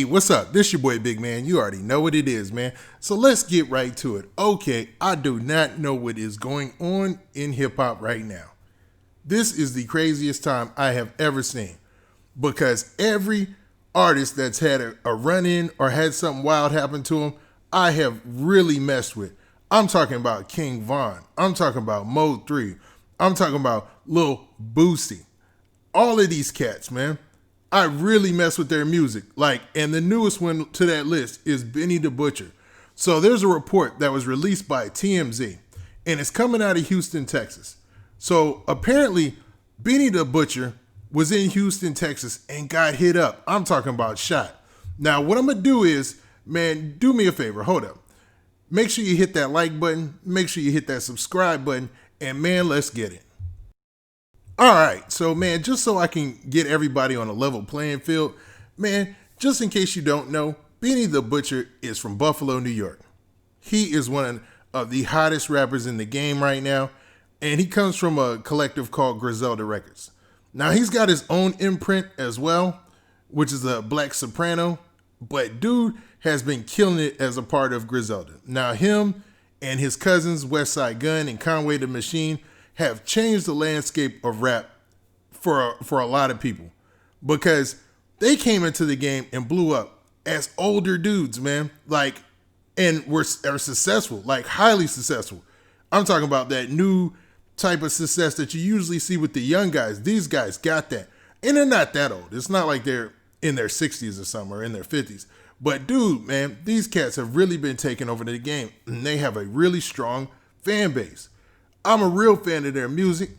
What's up? This your boy Big Man. You already know what it is, man. So let's get right to it. Okay, I do not know what is going on in hip hop right now. This is the craziest time I have ever seen because every artist that's had a run-in or had something wild happen to him, I have really messed with. I'm talking about King Von. I'm talking about Mode 3. I'm talking about Lil Boosie. All of these cats, man. I really mess with their music. And the newest one to that list is Benny the Butcher. So there's a report that was released by TMZ, and it's coming out of Houston, Texas. So apparently, Benny the Butcher was in Houston, Texas, and got hit up. I'm talking about shot. Now, what I'm going to do is, man, do me a favor. Hold up. Make sure you hit that like button. Make sure you hit that subscribe button. And, man, let's get it. All right, so man, just so I can get everybody on a level playing field, man, just in case you don't know, Benny the Butcher is from Buffalo, New York. He is one of the hottest rappers in the game right now, and he comes from a collective called Griselda Records. Now, he's got his own imprint as well, which is a Black Soprano, but dude has been killing it as a part of Griselda. Now, him and his cousins, Westside Gunn and Conway the Machine, have changed the landscape of rap for a lot of people because they came into the game and blew up as older dudes, man. And are successful, highly successful. I'm talking about that new type of success that you usually see with the young guys. These guys got that. And they're not that old. It's not like they're in their 60s or something or in their 50s. But dude, man, these cats have really been taking over the game and they have a really strong fan base. I'm a real fan of their music.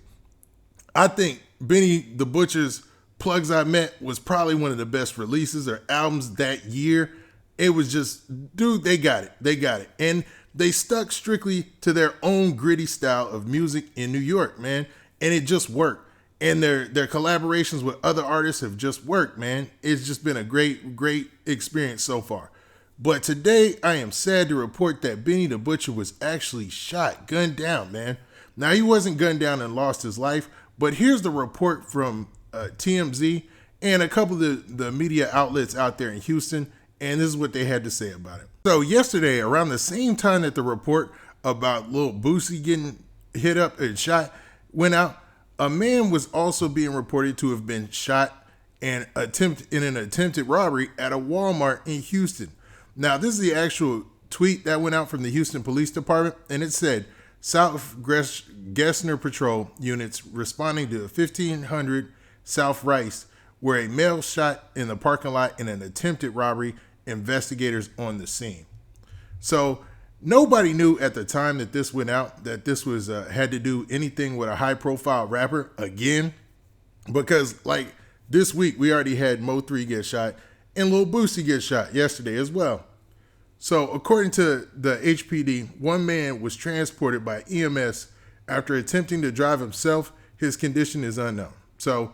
I think Benny the Butcher's Plugs I Met was probably one of the best releases or albums that year. It was just, dude, they got it. They got it. And they stuck strictly to their own gritty style of music in New York, man. And it just worked. And their collaborations with other artists have just worked, man. It's just been a great, great experience so far. But today, I am sad to report that Benny the Butcher was actually shot, gunned down, man. Now, he wasn't gunned down and lost his life, but here's the report from TMZ and a couple of the media outlets out there in Houston, and this is what they had to say about it. So yesterday, around the same time that the report about Lil Boosie getting hit up and shot went out, a man was also being reported to have been shot in an attempted robbery at a Walmart in Houston. Now, this is the actual tweet that went out from the Houston Police Department, and it said, South Gessner Patrol units responding to 1500 South Rice, where a male shot in the parking lot in an attempted robbery, investigators on the scene. So nobody knew at the time that this went out that this was had to do anything with a high-profile rapper again, because this week we already had Mo 3 get shot and Lil Boosie get shot yesterday as well. So, according to the HPD, one man was transported by EMS after attempting to drive himself. His condition is unknown. So,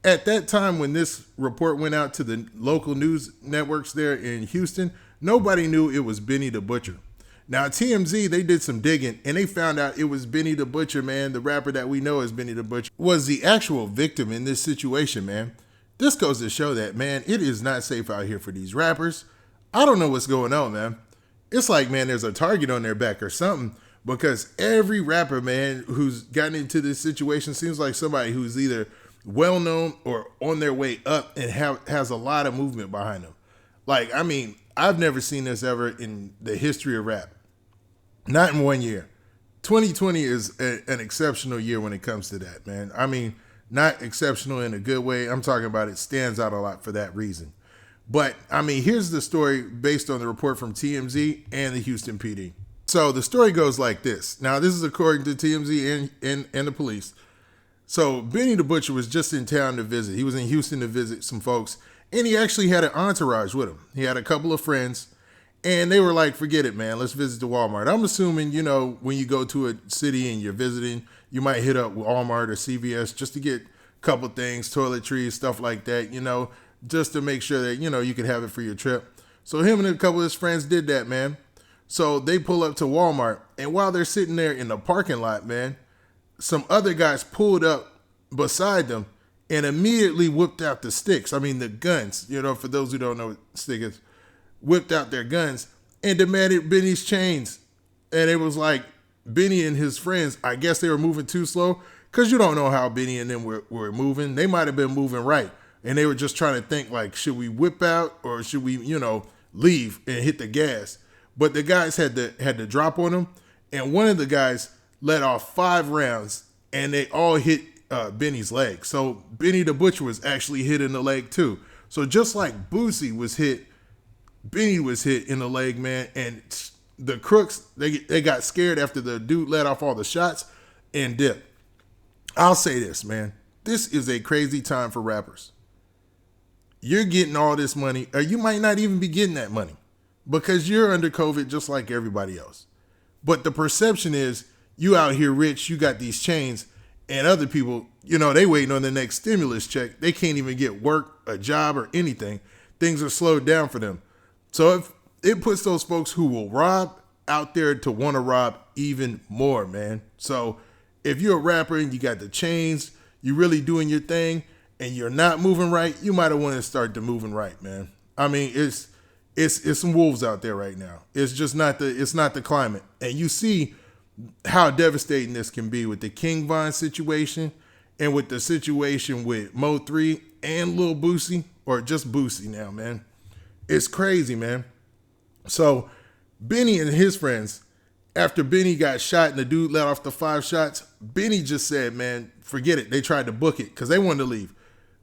at that time when this report went out to the local news networks there in Houston, nobody knew it was Benny the Butcher. Now, TMZ, they did some digging, and they found out it was Benny the Butcher, man, the rapper that we know as Benny the Butcher, was the actual victim in this situation, man. This goes to show that, man, it is not safe out here for these rappers. I don't know what's going on, man. It's like, man, there's a target on their back or something, because every rapper, man, who's gotten into this situation seems like somebody who's either well-known or on their way up and has a lot of movement behind them. I've never seen this ever in the history of rap. Not in 1 year. 2020 is an exceptional year when it comes to that, man. Not exceptional in a good way. I'm talking about it stands out a lot for that reason. But, here's the story based on the report from TMZ and the Houston PD. So the story goes like this. Now, this is according to TMZ and the police. So Benny the Butcher was just in town to visit. He was in Houston to visit some folks, and he actually had an entourage with him. He had a couple of friends, and they were like, forget it, man. Let's visit the Walmart. I'm assuming, when you go to a city and you're visiting, you might hit up Walmart or CVS just to get a couple things, toiletries, stuff like that, just to make sure that, you could have it for your trip. So him and a couple of his friends did that, man. So they pull up to Walmart, and while they're sitting there in the parking lot, man, some other guys pulled up beside them and immediately whipped out the sticks. I mean, the guns, for those who don't know what stick is, whipped out their guns and demanded Benny's chains. And it was like Benny and his friends, I guess they were moving too slow because you don't know how Benny and them were moving. They might have been moving right. And they were just trying to think like, should we whip out or should we, leave and hit the gas? But the guys had to drop on them. And one of the guys let off 5 rounds and they all hit Benny's leg. So Benny the Butcher was actually hit in the leg too. So just like Boosie was hit, Benny was hit in the leg, man. And the crooks, they got scared after the dude let off all the shots and dipped. I'll say this, man. This is a crazy time for rappers. You're getting all this money, or you might not even be getting that money because you're under COVID just like everybody else. But the perception is you out here rich, you got these chains, and other people, they waiting on the next stimulus check. They can't even get work, a job, or anything. Things are slowed down for them. So if it puts those folks who will rob out there to want to rob even more, man. So if you're a rapper and you got the chains, you're really doing your thing, and you're not moving right, you might have wanted to start to moving right, man. I mean, it's some wolves out there right now. It's just not the climate. And you see how devastating this can be with the King Von situation and with the situation with Mo 3 and Lil Boosie, or just Boosie now, man. It's crazy, man. So Benny and his friends, after Benny got shot and the dude let off the 5 shots, Benny just said, man, forget it. They tried to book it because they wanted to leave.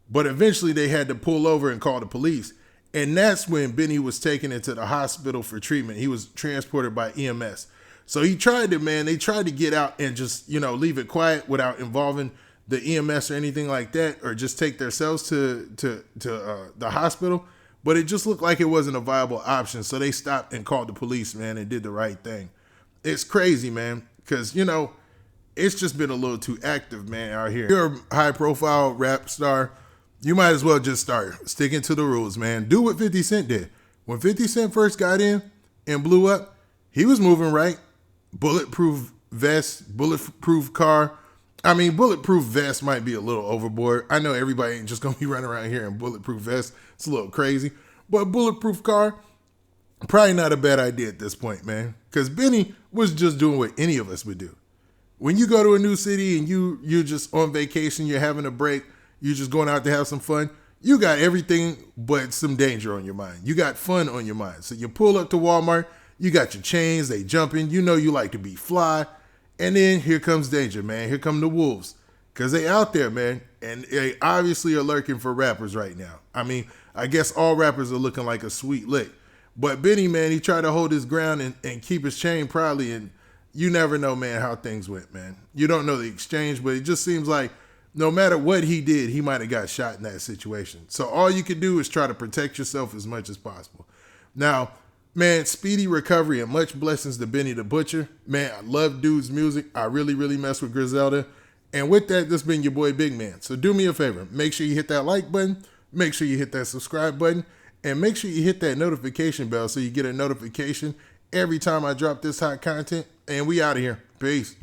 But eventually they had to pull over and call the police. And that's when Benny was taken into the hospital for treatment. He was transported by EMS. So he tried to, man, they tried to get out and just, leave it quiet without involving the EMS or anything like that, or just take themselves to the hospital. But it just looked like it wasn't a viable option. So they stopped and called the police, man, and did the right thing. It's crazy, man, because, it's just been a little too active, man, out here. You're a high-profile rap star. You might as well just start sticking to the rules, man. Do what 50 Cent did. When 50 Cent first got in and blew up, he was moving right. Bulletproof vest, bulletproof car. I mean, bulletproof vest might be a little overboard. I know everybody ain't just going to be running around here in bulletproof vest. It's a little crazy. But bulletproof car, probably not a bad idea at this point, man. Because Benny was just doing what any of us would do. When you go to a new city and you're just on vacation, you're having a break, you're just going out to have some fun, you got everything but some danger on your mind. You got fun on your mind. So you pull up to Walmart, you got your chains, they jumping, you like to be fly, and then here comes danger, man. Here come the wolves. Because they out there, man, and they obviously are lurking for rappers right now. I mean, I guess all rappers are looking like a sweet lick. But Benny, man, he tried to hold his ground and keep his chain proudly, and you never know, man, how things went, man. You don't know the exchange, but it just seems like no matter what he did, he might have got shot in that situation. So all you can do is try to protect yourself as much as possible. Now, man, speedy recovery and much blessings to Benny the Butcher. Man, I love dude's music. I really, really mess with Griselda. And with that, this has been your boy Big Man. So do me a favor. Make sure you hit that like button. Make sure you hit that subscribe button. And make sure you hit that notification bell so you get a notification every time I drop this hot content. And we out of here. Peace.